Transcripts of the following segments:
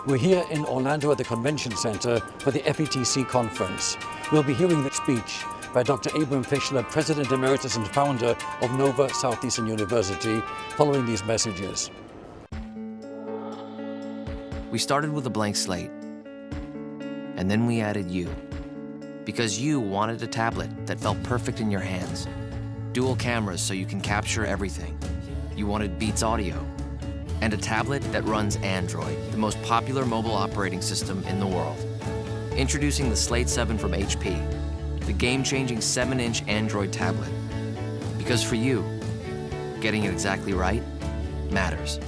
We're here in Orlando at the Convention Center for the FETC conference. We'll be hearing the speech by Dr. Fischler, President Emeritus and founder of Nova Southeastern University, following these messages. We started with a blank slate, and then we added you. Because you wanted a tablet that felt perfect in your hands. Dual cameras so you can capture everything. You wanted Beats audio. And a tablet that runs Android, the most popular mobile operating system in the world. Introducing the Slate 7 from HP, the game-changing 7-inch Android tablet. Because for you, getting it exactly right matters.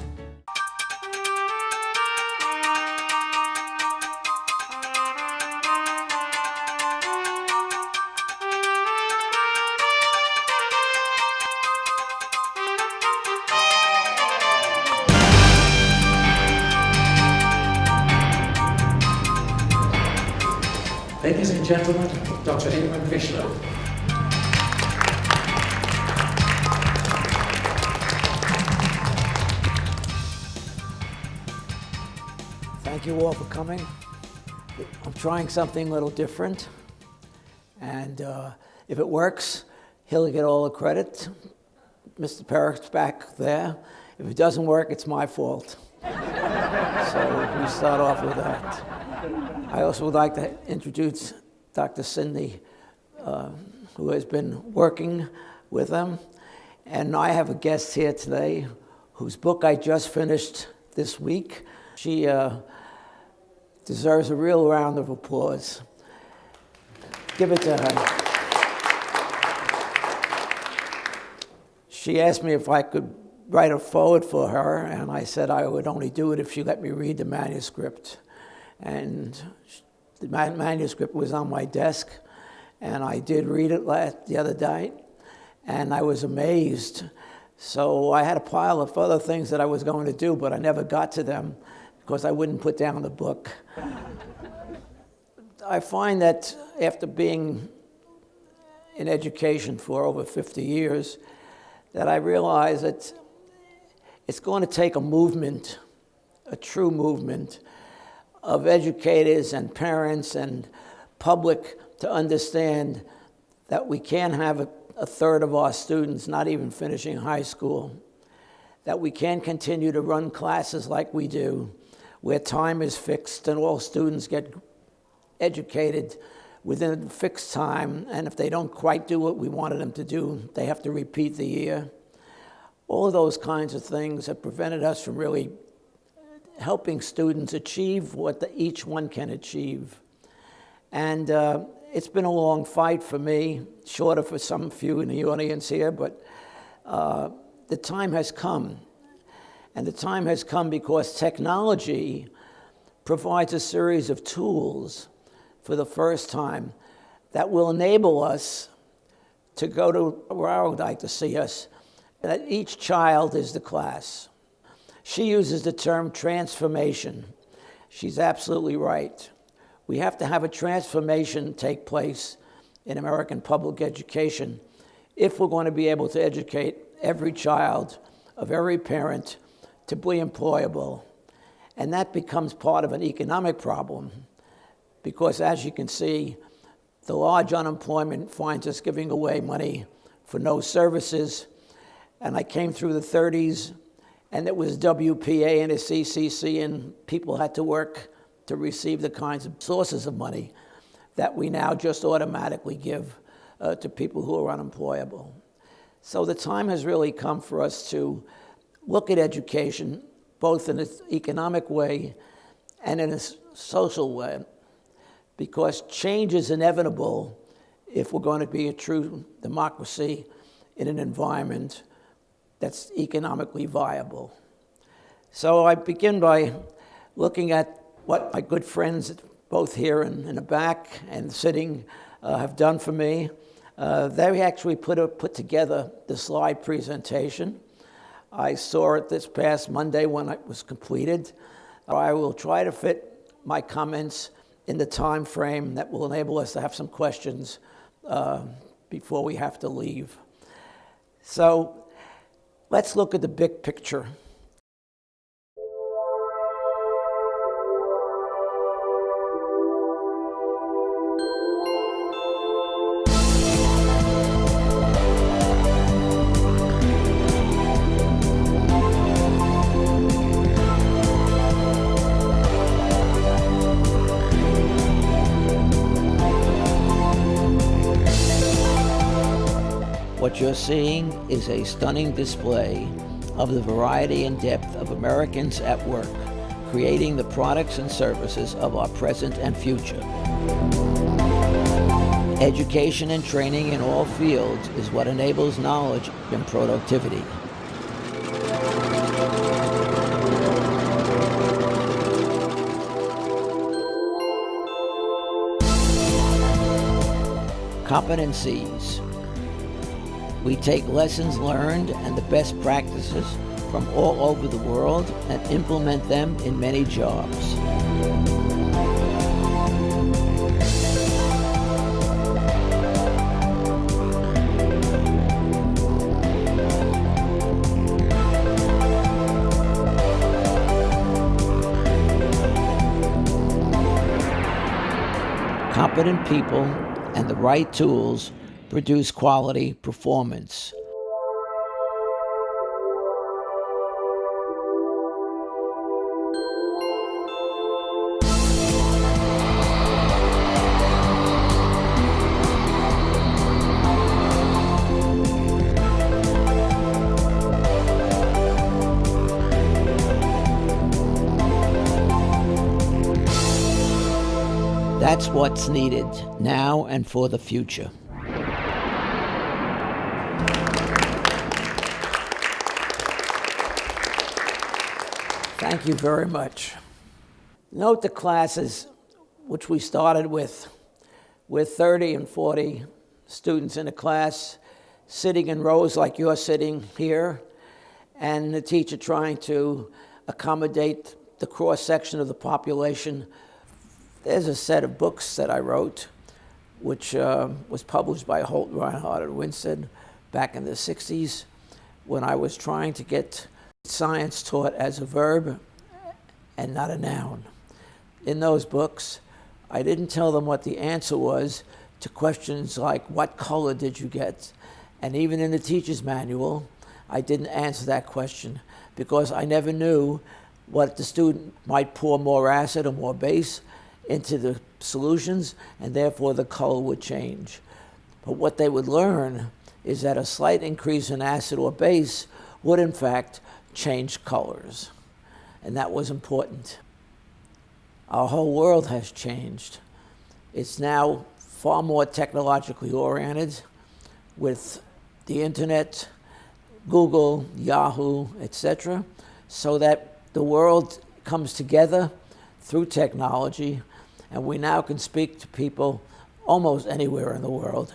Ladies and gentlemen, Dr. Fischler. Thank you all for coming. I'm trying something a little different, and if it works, he'll get all the credit. Mr. Perrick's back there. If it doesn't work, it's my fault. So we start off with that. I also would like to introduce Dr. Cindy, who has been working with them. And I have a guest here today whose book I just finished this week. She deserves a real round of applause. Give it to her. She asked me if I could write a foreword for her, and I said I would only do it if she let me read the manuscript. And the manuscript was on my desk, and I did read it the other night, and I was amazed. So I had a pile of other things that I was going to do, but I never got to them because I wouldn't put down the book. I find that after being in education for over 50 years, that I realize that it's going to take a movement, a true movement, of educators and parents and public to understand that we can't have a third of our students not even finishing high school, that we can't continue to run classes like we do, where time is fixed and all students get educated within a fixed time, and if they don't quite do what we wanted them to do, they have to repeat the year. All of those kinds of things have prevented us from really helping students achieve what each one can achieve. And it's been a long fight for me, shorter for some few in the audience here, but the time has come. And the time has come because technology provides a series of tools for the first time that will enable us to go to where I would like to see us, that each child is the class. She uses the term transformation. She's absolutely right. We have to have a transformation take place in American public education if we're going to be able to educate every child of every parent to be employable. And that becomes part of an economic problem because, as you can see, the large unemployment finds us giving away money for no services. And I came through the 30s, and it was WPA and a CCC, and people had to work to receive the kinds of sources of money that we now just automatically give to people who are unemployable. So the time has really come for us to look at education, both in an economic way and in a social way, because change is inevitable if we're going to be a true democracy in an environment that's economically viable. So I begin by looking at what my good friends, both here and in the back and sitting, have done for me. They actually put together the slide presentation. I saw it this past Monday when it was completed. I will try to fit my comments in the time frame that will enable us to have some questions before we have to leave. So let's look at the big picture. What you're seeing is a stunning display of the variety and depth of Americans at work, creating the products and services of our present and future. Education and training in all fields is what enables knowledge and productivity. Competencies. We take lessons learned and the best practices from all over the world and implement them in many jobs. Competent people and the right tools produce quality performance. That's what's needed now and for the future. Thank you very much. Note the classes which we started with 30 and 40 students in a class sitting in rows like you're sitting here, and the teacher trying to accommodate the cross-section of the population. There's a set of books that I wrote, which was published by Holt, Reinhardt, and Winstead back in the 60s, when I was trying to get science taught as a verb and not a noun. In those books, I didn't tell them what the answer was to questions like, what color did you get? And even in the teacher's manual, I didn't answer that question because I never knew what the student might pour more acid or more base into the solutions, and therefore the color would change. But what they would learn is that a slight increase in acid or base would in fact change colors. And that was important. Our whole world has changed. It's now far more technologically oriented with the internet, Google, Yahoo, etc., so that the world comes together through technology, and we now can speak to people almost anywhere in the world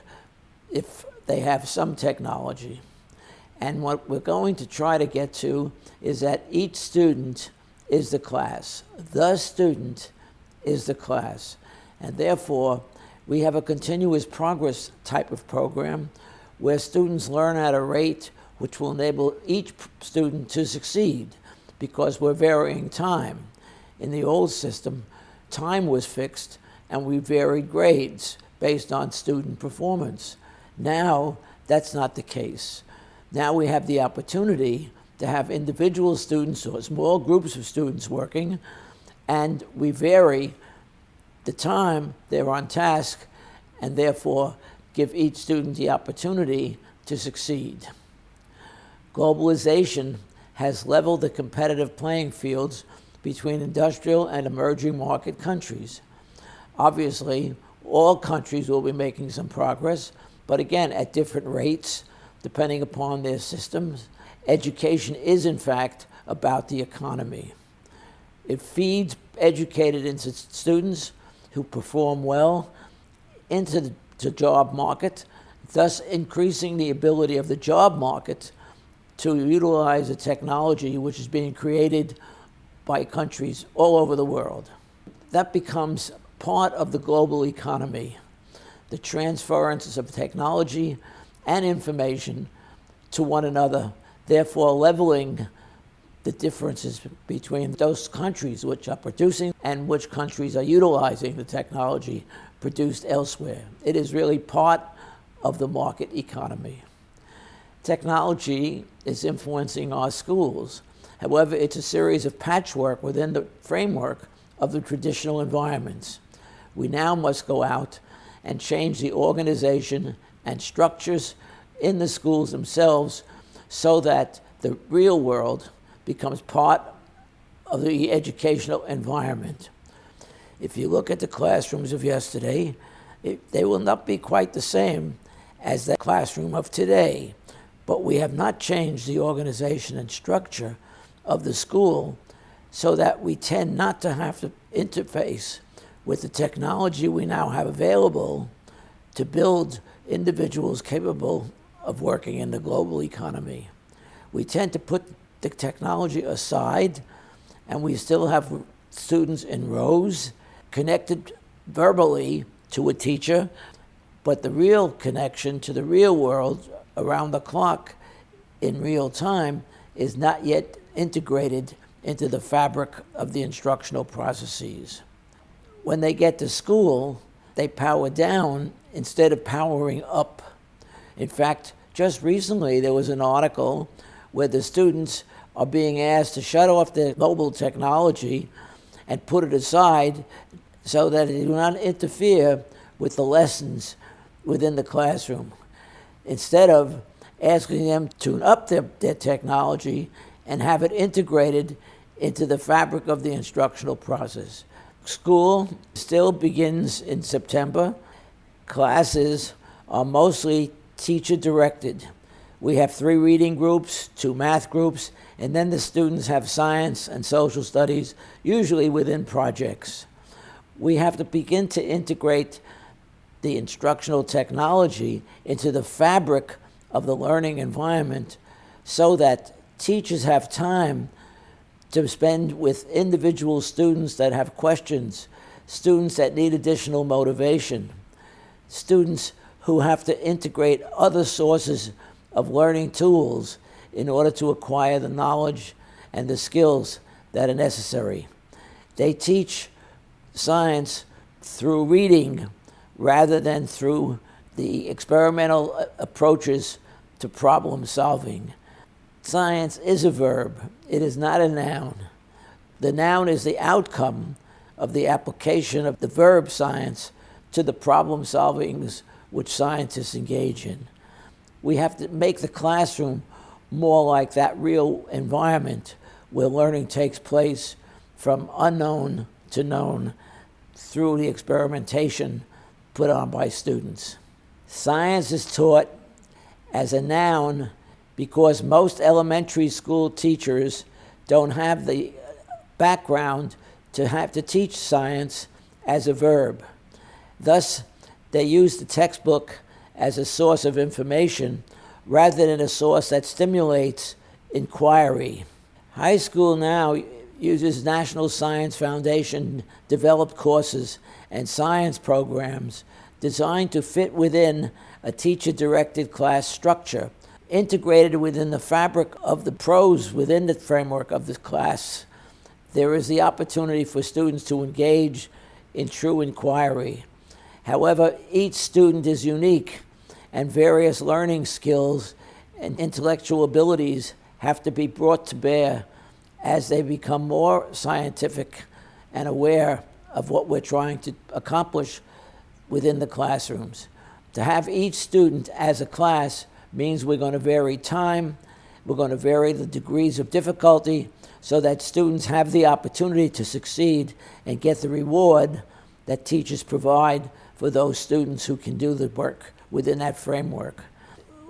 if they have some technology. And what we're going to try to get to is that each student is the class. The student is the class. And therefore, we have a continuous progress type of program where students learn at a rate which will enable each student to succeed because we're varying time. In the old system, time was fixed and we varied grades based on student performance. Now, that's not the case. Now we have the opportunity to have individual students or small groups of students working, and we vary the time they're on task and therefore give each student the opportunity to succeed. Globalization has leveled the competitive playing fields between industrial and emerging market countries. Obviously, all countries will be making some progress, but again, at different rates, depending upon their systems. Education is, in fact, about the economy. It feeds educated students who perform well into the job market, thus increasing the ability of the job market to utilize the technology which is being created by countries all over the world. That becomes part of the global economy, the transference of technology and information to one another, therefore leveling the differences between those countries which are producing and which countries are utilizing the technology produced elsewhere. It is really part of the market economy. Technology is influencing our schools. However, it's a series of patchwork within the framework of the traditional environments. We now must go out and change the organization and structures in the schools themselves so that the real world becomes part of the educational environment. If you look at the classrooms of yesterday, they will not be quite the same as the classroom of today, but we have not changed the organization and structure of the school so that we tend not to have to interface with the technology we now have available to build individuals capable of working in the global economy. We tend to put the technology aside, and we still have students in rows connected verbally to a teacher, but the real connection to the real world around the clock in real time is not yet integrated into the fabric of the instructional processes. When they get to school, they power down instead of powering up. In fact, just recently there was an article where the students are being asked to shut off their mobile technology and put it aside so that it do not interfere with the lessons within the classroom, instead of asking them to tune up their technology and have it integrated into the fabric of the instructional process. School still begins in September. Classes are mostly teacher-directed. We have 3 reading groups, 2 math groups, and then the students have science and social studies, usually within projects. We have to begin to integrate the instructional technology into the fabric of the learning environment so that teachers have time to spend with individual students that have questions, students that need additional motivation, students who have to integrate other sources of learning tools in order to acquire the knowledge and the skills that are necessary. They teach science through reading rather than through the experimental approaches to problem solving. Science is a verb. It is not a noun. The noun is the outcome of the application of the verb science to the problem solvings which scientists engage in. We have to make the classroom more like that real environment where learning takes place from unknown to known through the experimentation put on by students. Science is taught as a noun because most elementary school teachers don't have the background to have to teach science as a verb. Thus, they use the textbook as a source of information rather than a source that stimulates inquiry. High school now uses National Science Foundation developed courses and science programs designed to fit within a teacher-directed class structure, integrated within the fabric of the prose within the framework of the class. There is the opportunity for students to engage in true inquiry. However, each student is unique, and various learning skills and intellectual abilities have to be brought to bear as they become more scientific and aware of what we're trying to accomplish within the classrooms. To have each student as a class means we're going to vary time, we're going to vary the degrees of difficulty so that students have the opportunity to succeed and get the reward that teachers provide for those students who can do the work within that framework.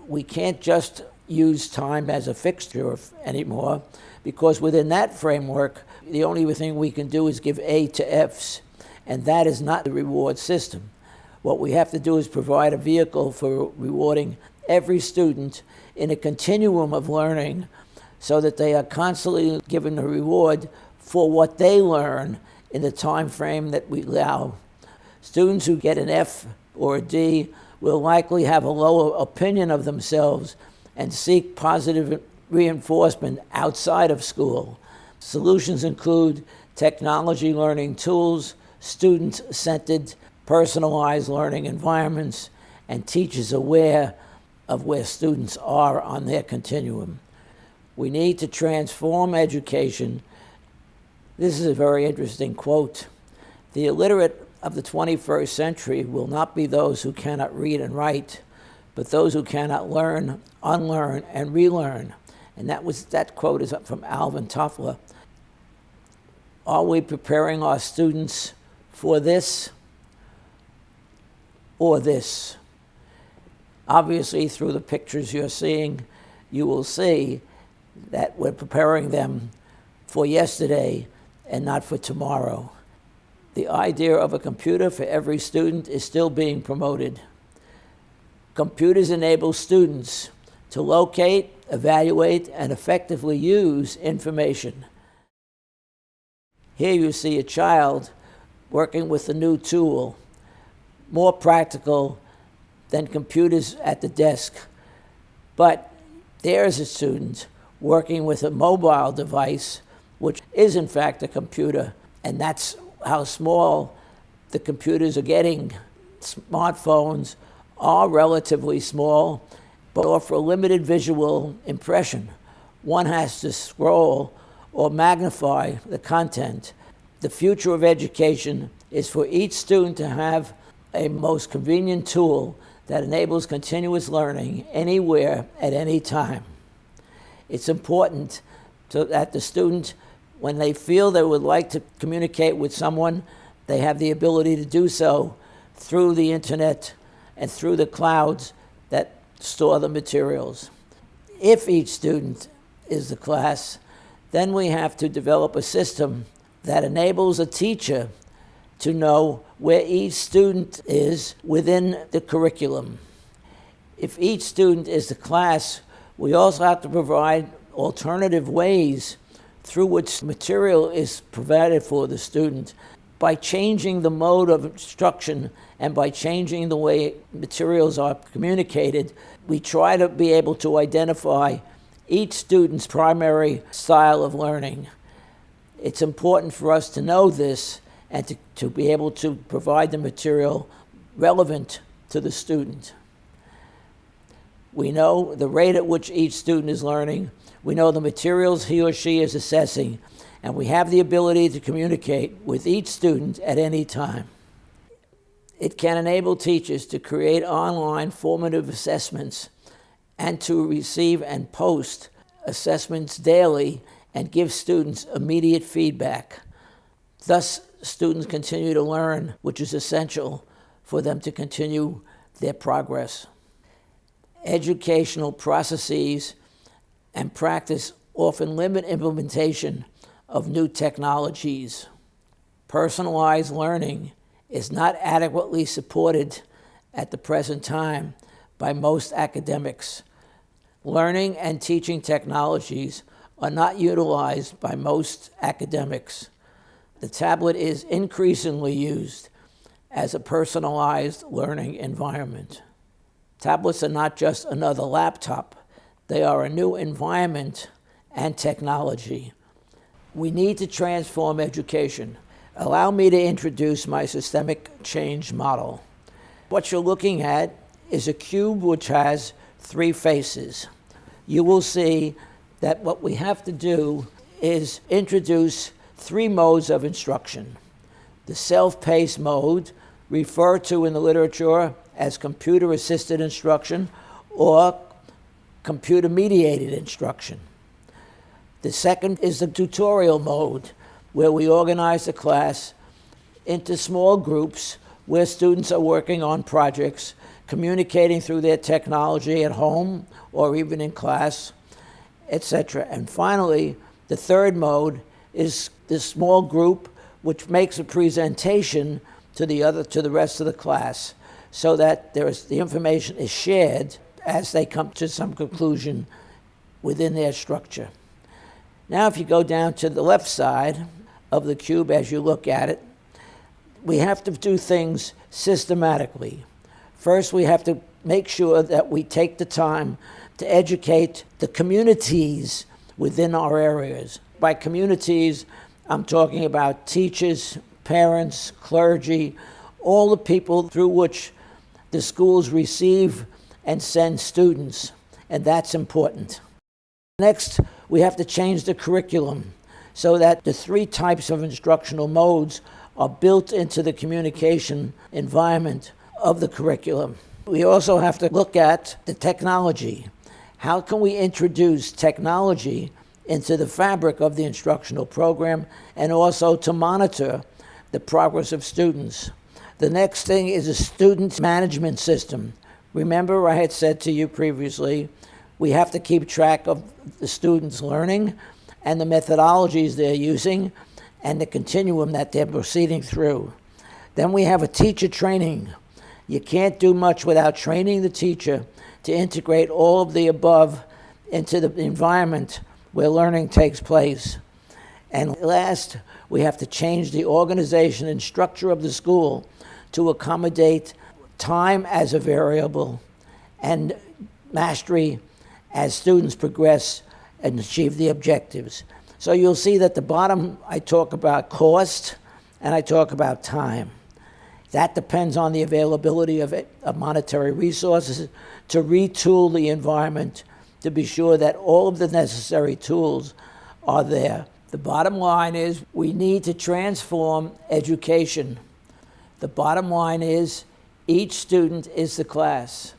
We can't just use time as a fixture anymore, because within that framework, the only thing we can do is give A to Fs, and that is not the reward system. What we have to do is provide a vehicle for rewarding every student in a continuum of learning so that they are constantly given a reward for what they learn in the time frame that we allow. Students who get an F or a D will likely have a lower opinion of themselves and seek positive reinforcement outside of school. Solutions include technology learning tools, student-centered, personalized learning environments, and teachers aware of where students are on their continuum. We need to transform education. This is a very interesting quote. The illiterate of the 21st century will not be those who cannot read and write, but those who cannot learn, unlearn, and relearn. And that quote is from Alvin Toffler. Are we preparing our students for this or this? Obviously, through the pictures you're seeing, you will see that we're preparing them for yesterday and not for tomorrow. The idea of a computer for every student is still being promoted. Computers enable students to locate, evaluate, and effectively use information. Here you see a child working with a new tool, more practical than computers at the desk. But there's a student working with a mobile device, which is in fact a computer, and that's how small the computers are getting. Smartphones are relatively small, but offer a limited visual impression. One has to scroll or magnify the content. The future of education is for each student to have a most convenient tool that enables continuous learning anywhere at any time. It's important that the student, when they feel they would like to communicate with someone, they have the ability to do so through the internet and through the clouds that store the materials. If each student is the class, then we have to develop a system that enables a teacher to know where each student is within the curriculum. If each student is the class, we also have to provide alternative ways through which material is provided for the student. By changing the mode of instruction and by changing the way materials are communicated, we try to be able to identify each student's primary style of learning. It's important for us to know this and to be able to provide the material relevant to the student. We know the rate at which each student is learning. We know the materials he or she is assessing, and we have the ability to communicate with each student at any time. It can enable teachers to create online formative assessments and to receive and post assessments daily and give students immediate feedback. Thus, students continue to learn, which is essential for them to continue their progress. Educational processes and practice often limit implementation of new technologies. Personalized learning is not adequately supported at the present time by most academics. Learning and teaching technologies are not utilized by most academics. The tablet is increasingly used as a personalized learning environment. Tablets are not just another laptop. They are a new environment and technology. We need to transform education. Allow me to introduce my systemic change model. What you're looking at is a cube which has 3 faces. You will see that what we have to do is introduce 3 modes of instruction. The self-paced mode, referred to in the literature as computer-assisted instruction or computer-mediated instruction. The second is the tutorial mode, where we organize the class into small groups where students are working on projects, communicating through their technology at home or even in class, etc. And finally, the third mode is this small group which makes a presentation to the rest of the class, so that the information is shared as they come to some conclusion within their structure. Now, if you go down to the left side of the cube as you look at it, we have to do things systematically. First, we have to make sure that we take the time to educate the communities within our areas. By communities, I'm talking about teachers, parents, clergy, all the people through which the schools receive and send students, and that's important. Next, we have to change the curriculum so that the 3 types of instructional modes are built into the communication environment of the curriculum. We also have to look at the technology. How can we introduce technology into the fabric of the instructional program and also to monitor the progress of students? The next thing is a student management system. Remember, I had said to you previously, we have to keep track of the students' learning and the methodologies they're using and the continuum that they're proceeding through. Then we have a teacher training. You can't do much without training the teacher to integrate all of the above into the environment where learning takes place. And last, we have to change the organization and structure of the school to accommodate time as a variable and mastery as students progress and achieve the objectives. So you'll see that the bottom, I talk about cost and I talk about time. That depends on the availability of monetary resources to retool the environment to be sure that all of the necessary tools are there. The bottom line is we need to transform education. The bottom line is each student is the class.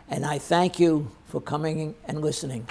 And I thank you for coming and listening.